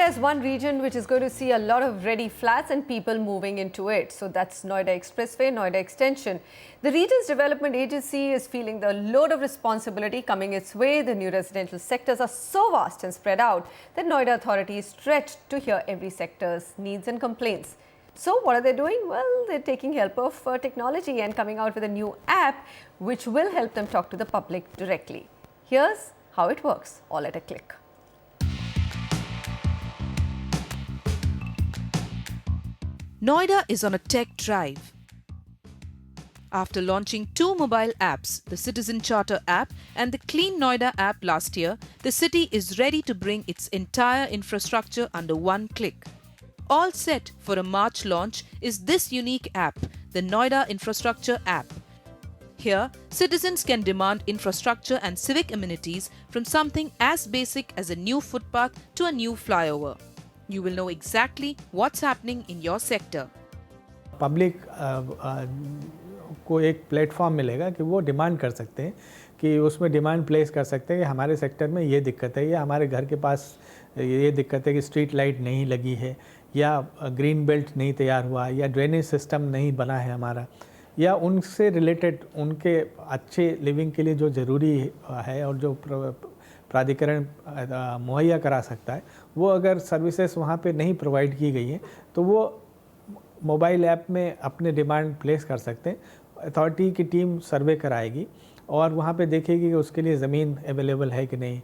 Noida is one region which is going to see a lot of ready flats and people moving into it. So that's Noida Expressway, Noida Extension. The region's development agency is feeling the load of responsibility coming its way. The new residential sectors are so vast and spread out that Noida Authority is stretched to hear every sector's needs and complaints. So what are they doing? Well, they're taking help of technology and coming out with a new app which will help them talk to the public directly. Here's how it works, all at a click. Noida is on a tech drive. After launching two mobile apps, the Citizen Charter app and the Clean Noida app last year, the city is ready to bring its entire infrastructure under one click. All set for a March launch is this unique app, the Noida Infrastructure app. Here, citizens can demand infrastructure and civic amenities from something as basic as a new footpath to a new flyover. You will know exactly what's happening in your sector. Public को एक platform मिलेगा कि वो demand कर सकते हैं कि उसमें डिमांड प्लेस कर सकते हैं कि हमारे सेक्टर में ये दिक्कत है या हमारे घर के पास ये दिक्कत है कि स्ट्रीट लाइट नहीं लगी है या ग्रीन बेल्ट नहीं तैयार हुआ या ड्रेनेज सिस्टम नहीं बना है हमारा या उनसे रिलेटेड उनके अच्छे लिविंग के लिए जो ज़रूरी है और जो प्राधिकरण मुहैया करा सकता है वो अगर सर्विसेज वहाँ पे नहीं प्रोवाइड की गई हैं तो वो मोबाइल ऐप में अपने डिमांड प्लेस कर सकते हैं। अथॉरिटी की टीम सर्वे कराएगी और वहाँ पे देखेगी कि उसके लिए ज़मीन अवेलेबल है कि नहीं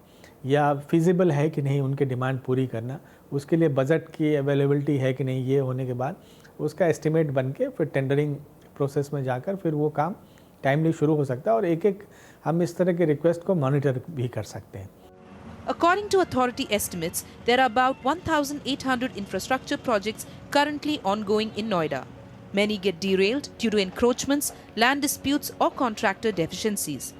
या फिजिबल है कि नहीं उनके डिमांड पूरी करना, उसके लिए बजट की अवेलेबिलिटी है कि नहीं। ये होने के बाद उसका एस्टिमेट बन के फिर टेंडरिंग प्रोसेस में जाकर फिर वो काम टाइमली शुरू हो सकता है और एक हम इस तरह के रिक्वेस्ट को मॉनिटर भी कर सकते हैं। According to authority estimates, there are about 1,800 infrastructure projects currently ongoing in Noida. Many get derailed due to encroachments, land disputes or contractor deficiencies.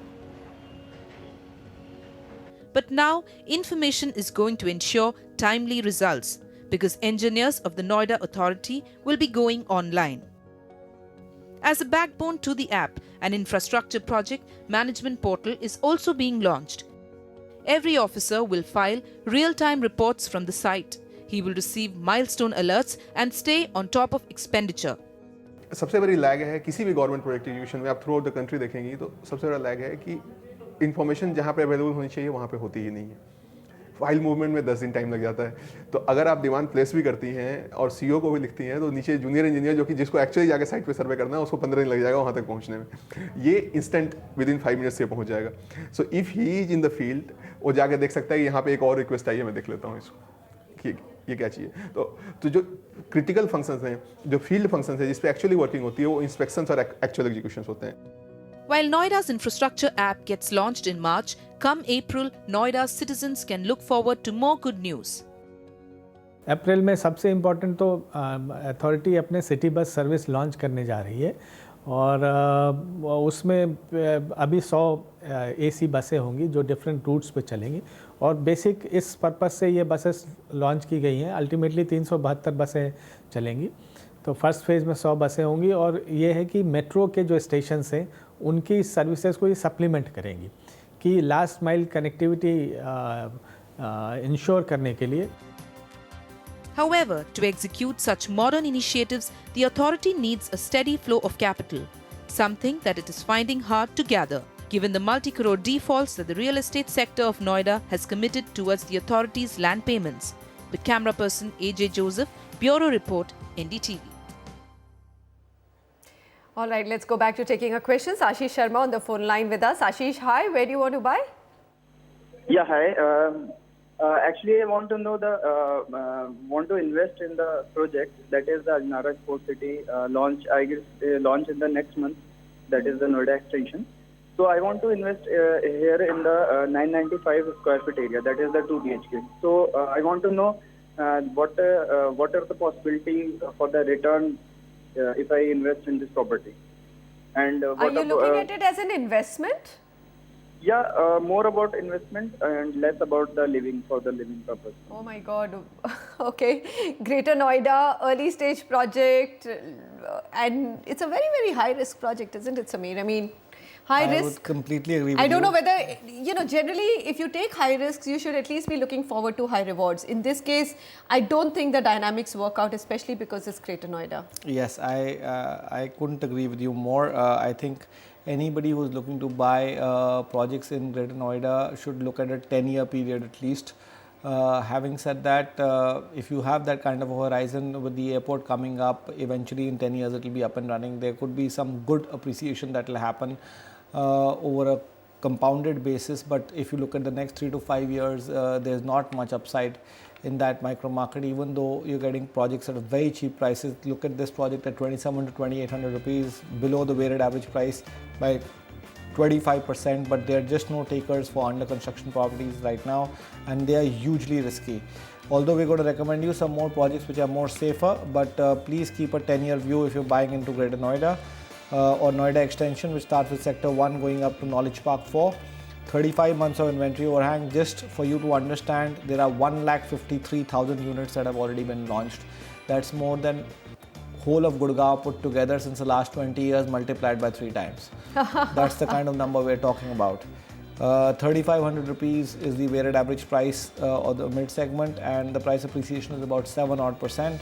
But now, information is going to ensure timely results because engineers of the Noida Authority will be going online. As a backbone to the app, an infrastructure project management portal is also being launched. Every officer will file real-time reports from the site. He will receive milestone alerts and stay on top of expenditure. सबसे बड़ी lag है किसी भी government project execution में, आप through out the country देखेंगी तो सबसे बड़ा लैग है कि इन्फॉर्मेशन जहाँ पे अवेलेबल होनी चाहिए वहाँ पे होती ही नहीं है। फाइल मूवमेंट में 10 दिन टाइम लग जाता है। तो अगर आप डिमांड प्लेस भी करती हैं और सीईओ को भी लिखती हैं तो नीचे जूनियर इंजीनियर जो कि जिसको एक्चुअली जाके साइट पे सर्वे करना है उसको 15 दिन लग जाएगा वहाँ तक पहुँचने में। ये इंस्टेंट विद इन 5 मिनट्स से पहुँच जाएगा। So if he is in the field वो जाके देख सकता है कि यहाँ पे एक और रिक्वेस्ट आई है, मैं देख लेता हूँ इसको कि ये क्या चाहिए। तो जो क्रिटिकल फंक्शंस हैं, जो फील्ड फंक्शंस हैं जिस पे एक्चुअली वर्किंग होती है वो इंस्पेक्शंस और एक्चुअल एग्जीक्यूशंस होते हैं। While Noida's infrastructure app gets launched in March, come April, Noida's citizens can look forward to more good news. अप्रैल में सबसे इम्पोर्टेंट तो अथॉरिटी अपने सिटी बस सर्विस लॉन्च करने जा रही है और उसमें अभी 100 एसी बसें होंगी जो डिफरेंट रूट्स पे चलेंगी और बेसिक इस पर्पस से ये बसेस लॉन्च की गई हैं। अल्टीमेटली 372 बसें चलेंगी। तो फर्स्ट फेज़ में 100 बसें होंगी और ये है कि मेट्रो के जो स्टेशंस हैं उनकी सर्विसेज को ये सप्लीमेंट करेंगी कि लास्ट माइल कनेक्टिविटी इंश्योर करने के लिए। However, to execute such modern initiatives, the authority needs a steady flow of capital, something that it is finding hard to gather, given the multi-crore defaults that the real estate sector of Noida has committed towards the authority's land payments. With camera person AJ Joseph, Bureau Report, NDTV. All right, let's go back to taking a question. Ashish Sharma on the phone line with us. Ashish, hi, where do you want to buy? Yeah, hi. Actually, I want to know want to invest in the project that is the Alnara Sports City launch. I guess launch in the next month. That is the Noida extension. So I want to invest here in the 995 square feet area. That is the 2 BHK. So I want to know what are the possibilities for the return if I invest in this property. And are you looking at it as an investment? Yeah, more about investment and less about the living for the living purpose. Oh my God. Okay. Greater Noida, early stage project. And it's a very, very high risk project, isn't it, Sameer? I mean, High I risk. would completely agree with you. I don't know whether, generally if you take high risks, you should at least be looking forward to high rewards. In this case, I don't think the dynamics work out, especially because it's Greater Noida. Yes, I couldn't agree with you more. I think anybody who's looking to buy projects in Greater Noida should look at a 10-year period at least. Having said that, if you have that kind of a horizon with the airport coming up, eventually in 10 years it will be up and running. There could be some good appreciation that will happen over a compounded basis. But if you look at the next 3 to 5 years, there's not much upside in that micro market, even though you're getting projects at very cheap prices. Look at this project at 27 to 2800 rupees, below the weighted average price by 25%, but there are just no takers for under construction properties right now, and they are hugely risky. Although we're going to recommend you some more projects which are more safer, but please keep a 10-year view if you're buying into Greater Noida or Noida Extension, which starts with Sector 1 going up to Knowledge Park 4. 35 months of inventory overhang. Just for you to understand, there are 1,53,000 units that have already been launched. That's more than whole of Gurgaon put together since the last 20 years multiplied by 3 times. That's the kind of number we're talking about. 3,500 rupees is the weighted average price of the mid segment, and the price appreciation is about 7% odd.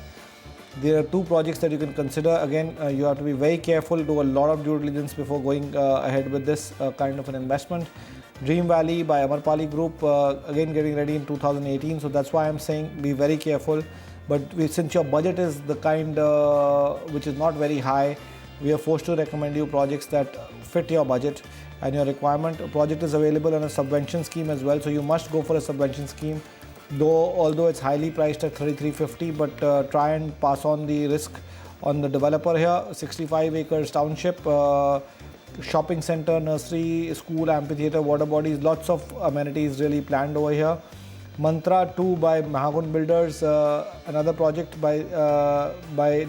There are 2 projects that you can consider. Again, you have to be very careful, do a lot of due diligence before going ahead with this kind of an investment. Dream Valley by Amarpali Group, again getting ready in 2018, so that's why I'm saying be very careful. But since your budget is the kind which is not very high, we are forced to recommend you projects that fit your budget and your requirement. A project is available on a subvention scheme as well, so you must go for a subvention scheme. Although it's highly priced at 3,350, but try and pass on the risk on the developer here. 65 acres township, shopping center, nursery, school, amphitheater, water bodies, lots of amenities really planned over here. Mantra 2 by Mahagun Builders, another project by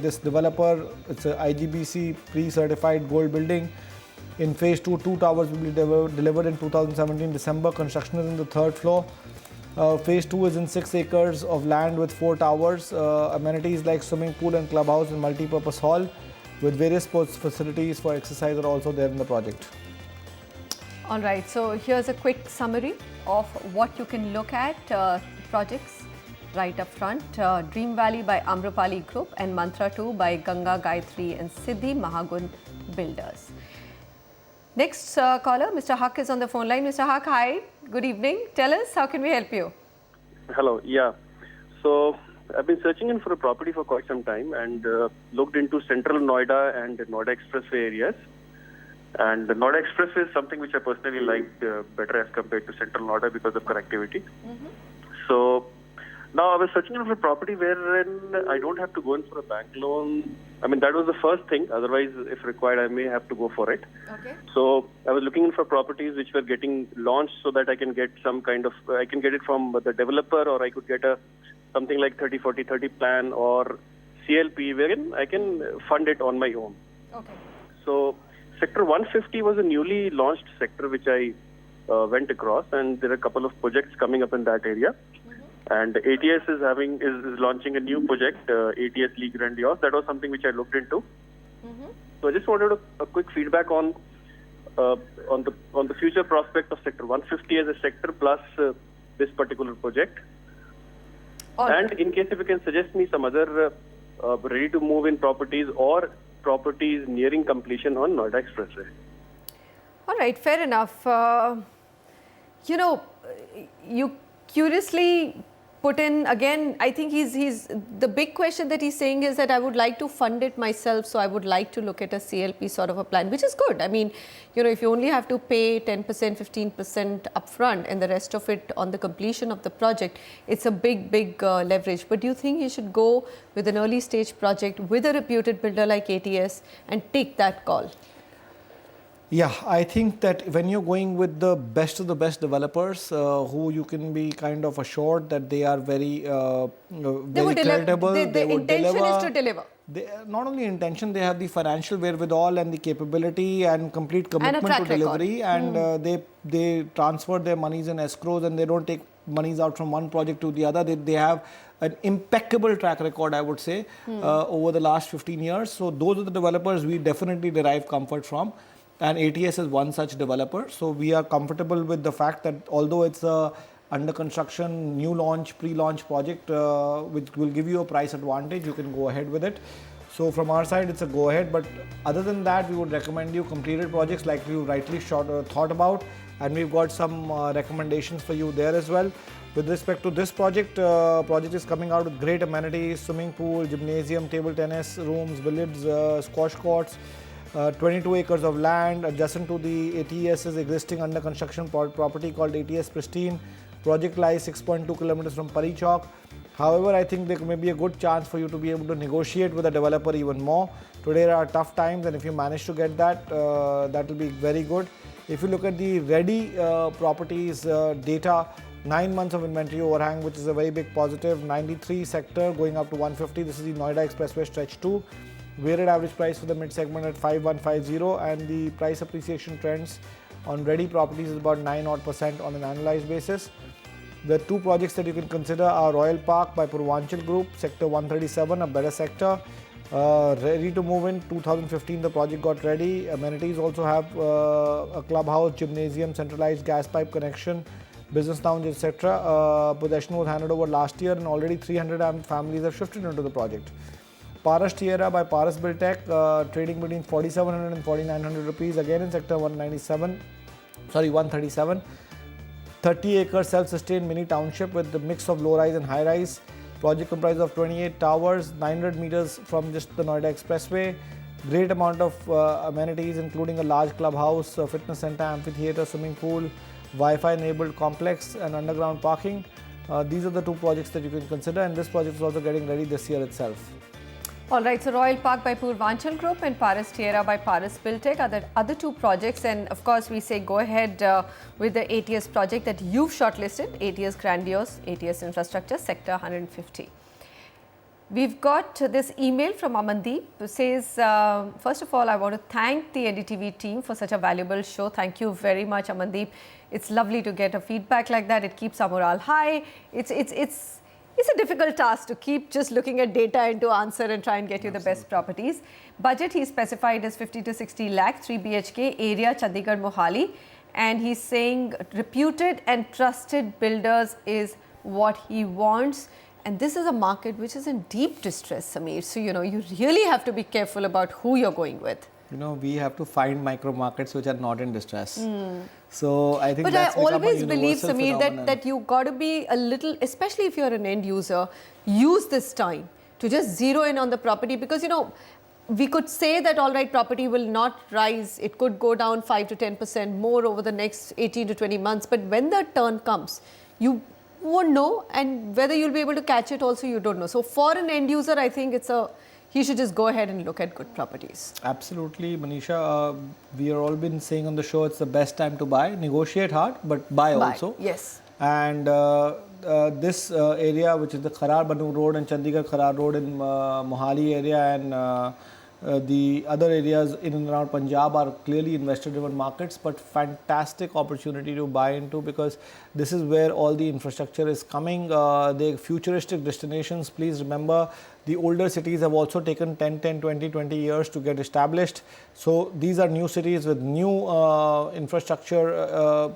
this developer. It's a IGBC pre-certified gold building. In phase 2, 2 towers will be delivered in 2017 December. Construction is in the 3rd floor. Phase 2 is in 6 acres of land with 4 towers. Amenities like swimming pool and clubhouse and multi-purpose hall with various sports facilities for exercise are also there in the project. All right, so here's a quick summary of what you can look at projects right up front. Dream Valley by Amrapali Group and Mantra 2 by Ganga, Gayatri and Siddhi Mahagun Builders. Next caller, Mr. Haq is on the phone line. Mr. Haq, hi, good evening. Tell us, how can we help you? Hello, yeah. So I've been searching in for a property for quite some time and looked into central Noida and Noida Expressway areas. And the Noida Expressway is something which I personally liked better as compared to central Noida because of connectivity. So now I was searching for a property wherein I don't have to go in for a bank loan. I mean, that was the first thing. Otherwise, if required, I may have to go for it. Okay. So I was looking in for properties which were getting launched so that I can get some kind of, I can get it from the developer, or I could get something like 30-40-30 plan or CLP wherein I can fund it on my own. Okay. So Sector 150 was a newly launched sector which I went across, and there are a couple of projects coming up in that area. And ATS is launching a new project, ATS Lee Grandiose. That was something which I looked into. So I just wanted a quick feedback on the future prospect of Sector 150 as a sector plus this particular project. And in case if you can suggest me some other ready to move in properties or properties nearing completion on Noida Expressway. All right, fair enough. You curiously put in, again, I think he's the big question that he's saying is that I would like to fund it myself, so I would like to look at a CLP sort of a plan, which is good. I mean, if you only have to pay 10%, 15% upfront and the rest of it on the completion of the project, it's a big leverage. But do you think he should go with an early stage project with a reputed builder like ATS and take that call? Yeah, I think that when you're going with the best of the best developers, who you can be kind of assured that they are very credible, the intention is to deliver. Not only intention, they have the financial wherewithal and the capability and complete commitment to delivery, and they transfer their monies in escrows and they don't take monies out from one project to the other. They have an impeccable track record, I would say, over the last 15 years. So those are the developers we definitely derive comfort from. and ATS is one such developer. So we are comfortable with the fact that although it's a under construction, new launch, pre-launch project, which will give you a price advantage, you can go ahead with it. So from our side, it's a go ahead. But other than that, we would recommend you completed projects like you rightly thought about, and we've got some recommendations for you there as well. With respect to this project, project is coming out with great amenities: swimming pool, gymnasium, table tennis rooms, billiards, squash courts. 22 acres of land adjacent to the ATS's existing under construction property called ATS Pristine. Project lies 6.2 kilometers from Pari Chowk. However, I think there may be a good chance for you to be able to negotiate with the developer even more. Today are tough times, and if you manage to get that, that will be very good. If you look at the ready properties data, 9 months of inventory overhang, which is a very big positive. 93 sector going up to 150. This is the Noida Expressway Stretch 2. Weighted average price for the mid segment at 5150, and the price appreciation trends on ready properties is about 9% on an annualized basis. The two projects that you can consider are Royal Park by Purvanchal Group, Sector 137, a better sector. Ready to move in 2015, the project got ready. Amenities also have a clubhouse, gymnasium, centralized gas pipe connection, business lounge, etc. Possession was handed over last year, and already 300 families have shifted into the project. Paras Tierra by Paras Buildtech, trading between 4,700 and 4,900 rupees, again in sector 137. 30-acre self-sustained mini township with the mix of low-rise and high-rise. Project comprises of 28 towers, 900 meters from just the Noida Expressway. Great amount of amenities, including a large clubhouse, a fitness center, amphitheater, swimming pool, Wi-Fi enabled complex, and underground parking. These are the two projects that you can consider, and this project is also getting ready this year itself. All right, so Royal Park by Purvanchal Group and Paras Tierra by Paras Buildtech are the other two projects, and of course we say go ahead with the ATS project that you've shortlisted, ATS Grandiose, ATS Infrastructure, Sector 150. We've got this email from Amandeep who says, first of all, I want to thank the NDTV team for such a valuable show. Thank you very much, Amandeep. It's lovely to get a feedback like that. It keeps our morale high. It's a difficult task to keep just looking at data and to answer and try and get you the best properties. Budget he specified as 50 to 60 lakh, 3 BHK, area Chandigarh, Mohali. And he's saying reputed and trusted builders is what he wants. And this is a market which is in deep distress, Samir. So, you really have to be careful about who you're going with. We have to find micro markets which are not in distress. So I think but that's I always believe, Samir, that you got to be a little, especially if you're an end user, use this time to just zero in on the property, because we could say that all right, property will not rise, it could go down 5 to 10% more over the next 18 to 20 months, but when the turn comes, you won't know, and whether you'll be able to catch it also, you don't know. So for an end user, I think he should just go ahead and look at good properties. Absolutely, Manisha. We have all been saying on the show it's the best time to buy. Negotiate hard, but buy also. Yes. And this area, which is the Kharar Banu Road and Chandigarh Kharar Road in Mohali area, and the other areas in and around Punjab are clearly investor-driven markets, but fantastic opportunity to buy into, because this is where all the infrastructure is coming. The futuristic destinations, please remember, the older cities have also taken 10, 20 years to get established. So these are new cities with new infrastructure,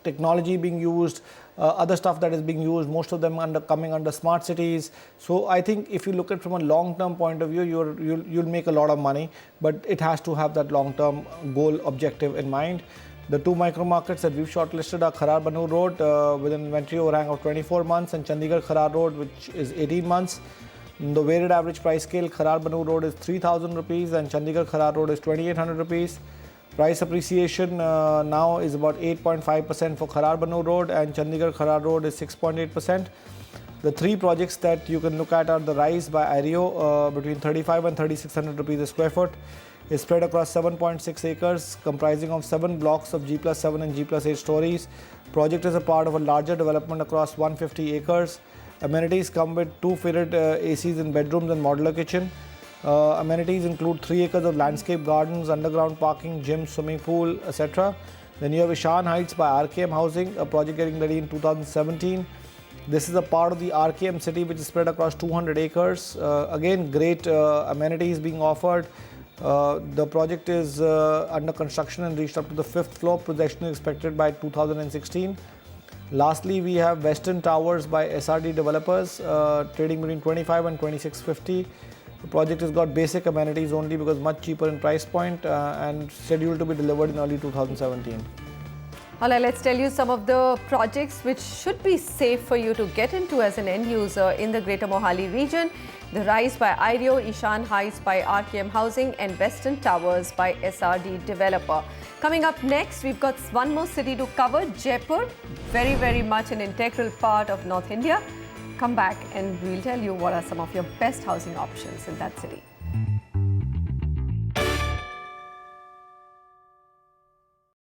technology being used, other stuff that is being used, most of them coming under smart cities. So I think if you look at from a long-term point of view, you'll make a lot of money, but it has to have that long-term goal objective in mind. The two micro markets that we've shortlisted are Kharar Banu Road with an inventory overhang of 24 months and Chandigarh Kharar Road, which is 18 months. The weighted average price scale, Kharar Banu Road is 3,000 rupees and Chandigarh Kharar Road is 2,800 rupees. Price appreciation now is about 8.5% for Kharar Banu Road, and Chandigarh Kharar Road is 6.8%. The three projects that you can look at are the Rise by Ario, between 35 and 3,600 rupees a square foot. Is spread across 7.6 acres, comprising of 7 blocks of G+7 and G+8 stories. Project is a part of a larger development across 150 acres. Amenities come with 2 fitted ACs in bedrooms and modular kitchen. Amenities include 3 acres of landscape gardens, underground parking, gym, swimming pool, etc. Then you have Ishan Heights by RKM Housing, a project getting ready in 2017. This is a part of the RKM city, which is spread across 200 acres. Again, great amenities being offered. The project is under construction and reached up to the 5th floor. Possession is expected by 2016. Lastly, we have Western Towers by SRD developers, trading between 25 and 2650. The project has got basic amenities only because much cheaper in price point and scheduled to be delivered in early 2017. All right, let's tell you some of the projects which should be safe for you to get into as an end user in the Greater Mohali region. The Rise by IREO, Ishan Heights by RKM Housing and Western Towers by SRD Developer. Coming up next, we've got one more city to cover, Jaipur, very much an integral part of North India. Come back and we'll tell you what are some of your best housing options in that city.